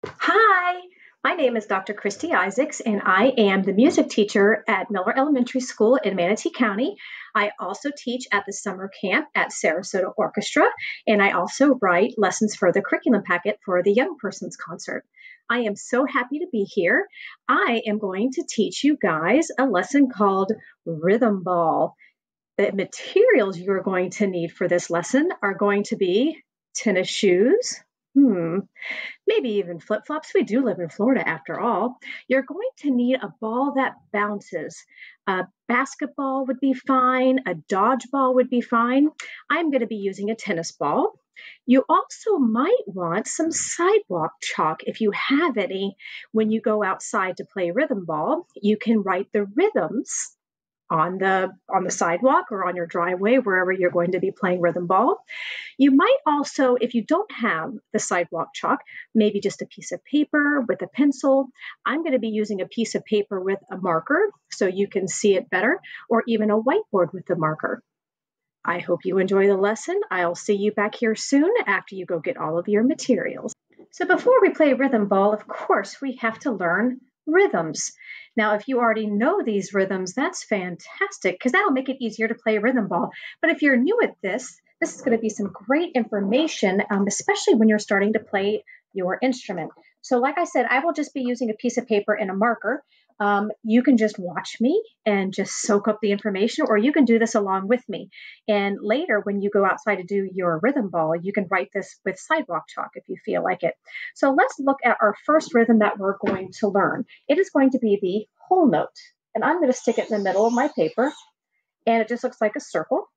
Hi, my name is Dr. Christy Isaacs, and I am the music teacher at Miller Elementary School in Manatee County. I also teach at the summer camp at Sarasota Orchestra, and I also write lessons for the curriculum packet for the Young Persons Concert. I am so happy to be here. I am going to teach you guys a lesson called Rhythm Ball. The materials you are going to need for this lesson are going to be tennis shoes, maybe even flip-flops. We do live in Florida after all. You're going to need a ball that bounces. A basketball would be fine. A dodgeball would be fine. I'm going to be using a tennis ball. You also might want some sidewalk chalk if you have any. When you go outside to play rhythm ball, you can write the rhythms on the sidewalk or on your driveway, wherever you're going to be playing rhythm ball. You might also, if you don't have the sidewalk chalk, maybe just a piece of paper with a pencil. I'm going to be using a piece of paper with a marker so you can see it better, or even a whiteboard with the marker. I hope you enjoy the lesson. I'll see you back here soon after you go get all of your materials. So before we play rhythm ball, of course, we have to learn rhythms. Now, if you already know these rhythms, that's fantastic because that'll make it easier to play rhythm ball. But if you're new at this is going to be some great information, especially when you're starting to play your instrument. So like I said, I will just be using a piece of paper and a marker. You can just watch me and just soak up the information, or you can do this along with me. And later, when you go outside to do your rhythm ball, you can write this with sidewalk chalk if you feel like it. So let's look at our first rhythm that we're going to learn. It is going to be the whole note. And I'm going to stick it in the middle of my paper, and it just looks like a circle.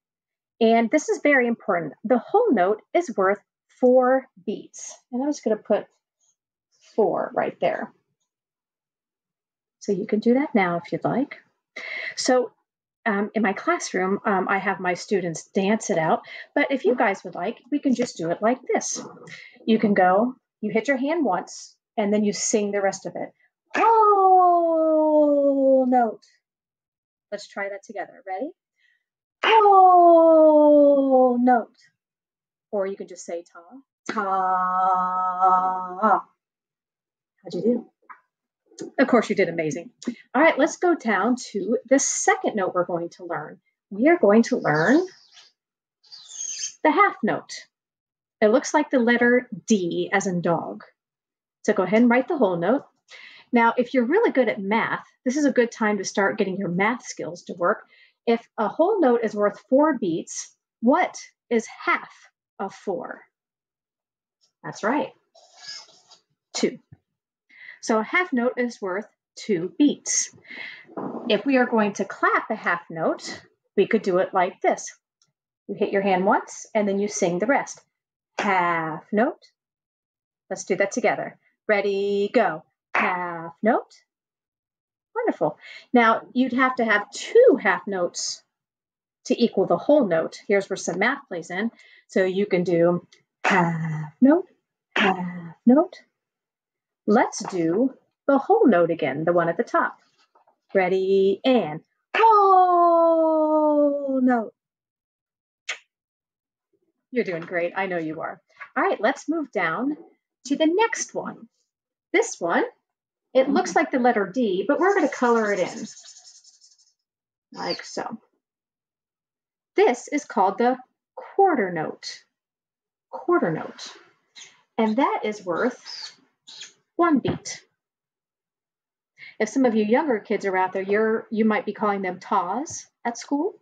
And this is very important. The whole note is worth 4 beats. And I'm just going to put 4 right there. So you can do that now if you'd like. So in my classroom, I have my students dance it out. But if you guys would like, we can just do it like this. You can go, you hit your hand once, and then you sing the rest of it. Whole note. Let's try that together. Ready? Whole note. Or you can just say ta, ta. How'd you do? Of course, you did amazing. All right, let's go down to the second note we're going to learn. We are going to learn the half note. It looks like the letter D as in dog. So go ahead and write the whole note. Now, if you're really good at math, this is a good time to start getting your math skills to work. If a whole note is worth 4 beats, what is half of 4? That's right, 2. So a half note is worth 2 beats. If we are going to clap a half note, we could do it like this. You hit your hand once, and then you sing the rest. Half note. Let's do that together. Ready, go. Half note. Wonderful. Now, you'd have to have 2 half notes to equal the whole note. Here's where some math plays in. So you can do half note, half note. Let's do the whole note again, the one at the top. Ready, and whole note. You're doing great. I know you are. All right, let's move down to the next one. This one, it looks like the letter D, but we're going to color it in, like so. This is called the quarter note. Quarter note. And that is worth 1 beat. If some of you younger kids are out there, you might be calling them tas at school.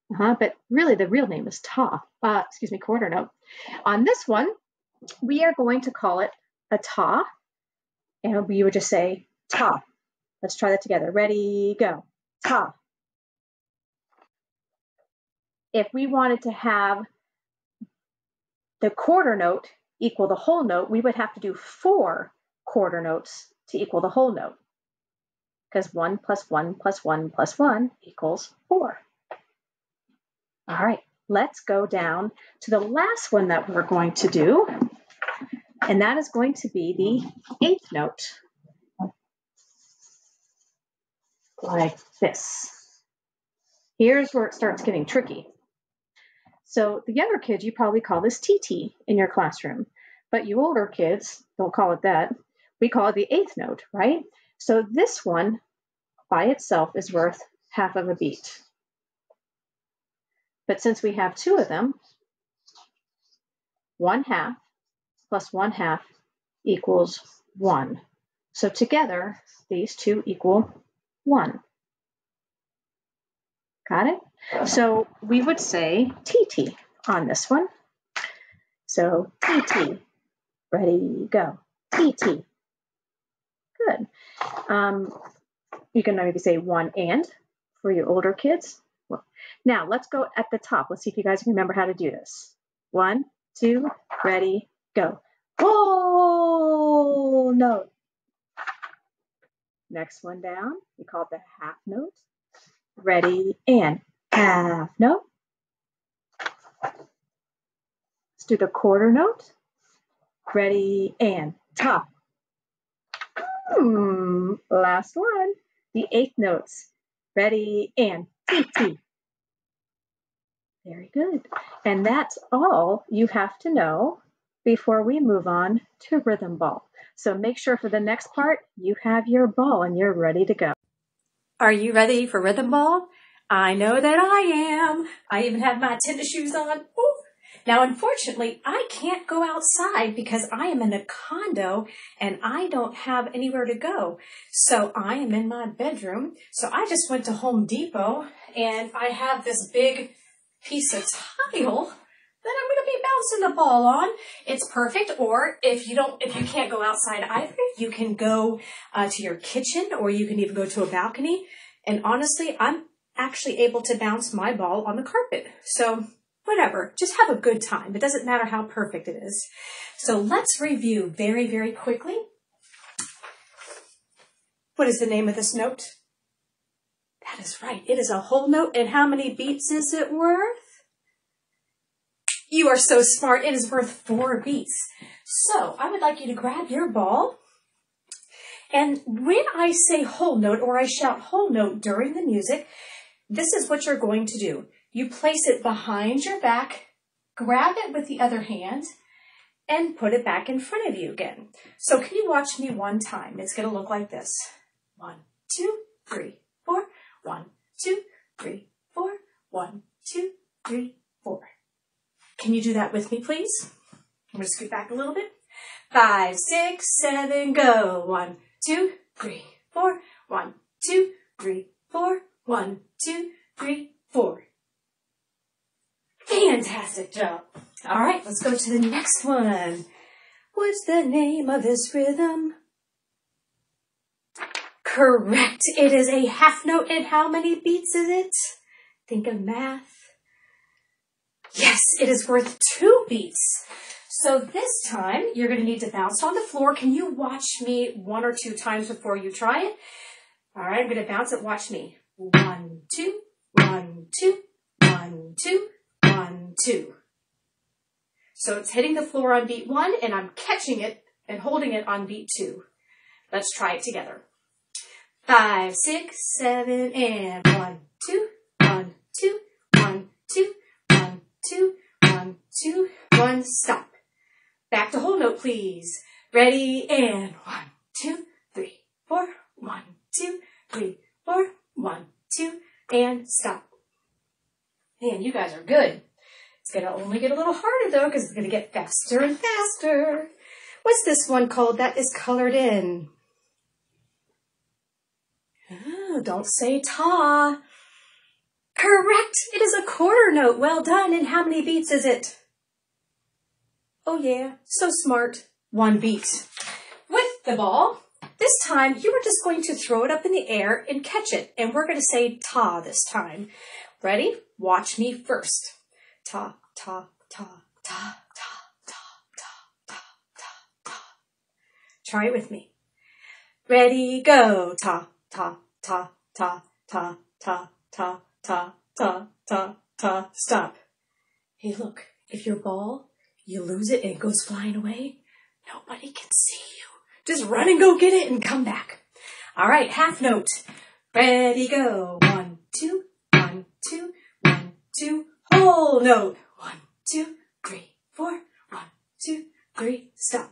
But really the real name is quarter note. On this one, we are going to call it a ta, and we would just say ta. Let's try that together. Ready, go. Ta. If we wanted to have the quarter note equal the whole note, we would have to do 4 quarter notes to equal the whole note, because 1 plus 1 plus 1 plus 1 equals 4. All right, let's go down to the last one that we're going to do, and that is going to be the 8th note, like this. Here's where it starts getting tricky. So the younger kids, you probably call this TT in your classroom, but you older kids don't call it that. we call it the eighth note, right? So this one by itself is worth half of a beat. But since we have two of them, 1/2 plus 1/2 equals 1. So together, these two equal 1. Got it? So we would say TT on this one. So TT, ready, go. TT. Good. You can maybe say 1 and for your older kids. Now let's go at the top. Let's see if you guys can remember how to do this. 1, 2, ready, go. Whole note. Next one down, we call it the half note. Ready, and half note. Let's do the quarter note. Ready, and top. Last one, the eighth notes. Ready, and TT. Very good. And that's all you have to know before we move on to rhythm ball. So make sure for the next part, you have your ball and you're ready to go. Are you ready for rhythm ball? I know that I am. I even have my tennis shoes on. Ooh. Now, unfortunately, I can't go outside because I am in a condo and I don't have anywhere to go. So I am in my bedroom. So I just went to Home Depot and I have this big piece of tile that I'm going to be bouncing the ball on. It's perfect. Or if you can't go outside either, you can go to your kitchen or you can even go to a balcony. And honestly, I'm actually able to bounce my ball on the carpet. So whatever, just have a good time. It doesn't matter how perfect it is. So let's review very, very quickly. What is the name of this note? That is right. It is a whole note. And how many beats is it worth? You are so smart. It is worth 4 beats. So I would like you to grab your ball. And when I say whole note or I shout whole note during the music, this is what you're going to do. You place it behind your back, grab it with the other hand, and put it back in front of you again. So can you watch me one time? It's going to look like this. 1, 2, 3, 4. 1, 2, 3, 4. 1, 2, 3, 4. Can you do that with me, please? I'm going to scoot back a little bit. 5, 6, 7, go. 1, 2, 3, 4. 1, 2, 3, 4. 1, 2, 3, 4. Fantastic job. All right, let's go to the next one. What's the name of this rhythm? Correct. It is a half note. And how many beats is it? Think of math. Yes, it is worth 2 beats. So this time, you're going to need to bounce on the floor. Can you watch me 1 or 2 times before you try it? All right, I'm going to bounce it. Watch me. 1, 2, 1, 2, 1, 2, 1, 2. So it's hitting the floor on beat 1, and I'm catching it and holding it on beat 2. Let's try it together. 5, 6, 7, and 1, 2, 1, 2, 1, 2, 1, 2, 1, 2, 1, stop. Back to whole note, please. Ready, and 1, 2, 3, 4, 1, 2, 3, 4, 1, 2, and stop. Man, you guys are good. It's going to only get a little harder, though, because it's going to get faster and faster. What's this one called that is colored in? Oh, don't say ta. Correct. It is a quarter note. Well done. And how many beats is it? Oh, yeah. So smart. 1 beat. With the ball, this time you are just going to throw it up in the air and catch it. And we're going to say ta this time. Ready? Watch me first. Ta, ta, ta, ta, ta, ta, ta, ta, ta, ta. Try it with me. Ready, go. Ta, ta, ta, ta, ta, ta, ta, ta, ta, ta, ta. Stop. Hey, look. If your ball, you lose it and it goes flying away, nobody can see you. Just run and go get it and come back. All right, half note. Ready, go. 1, 2, 1, 2, 1, 2. Whole note. 1, 2, 3, 4. 1, 2, 3. Stop.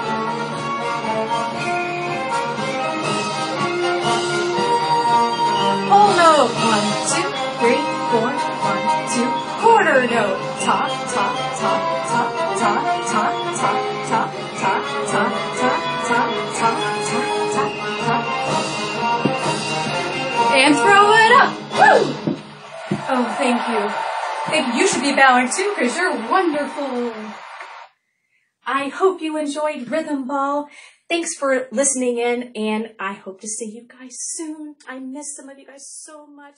note. Ta, ta, ta, ta, ta, ta, ta, ta, ta, ta, ta, ta, ta, ta, ta, ta. And throw it up. Woo! Oh, thank you. Thank you. You should be bowing too, because you're wonderful. I hope you enjoyed Rhythm Ball. Thanks for listening in, and I hope to see you guys soon. I miss some of you guys so much.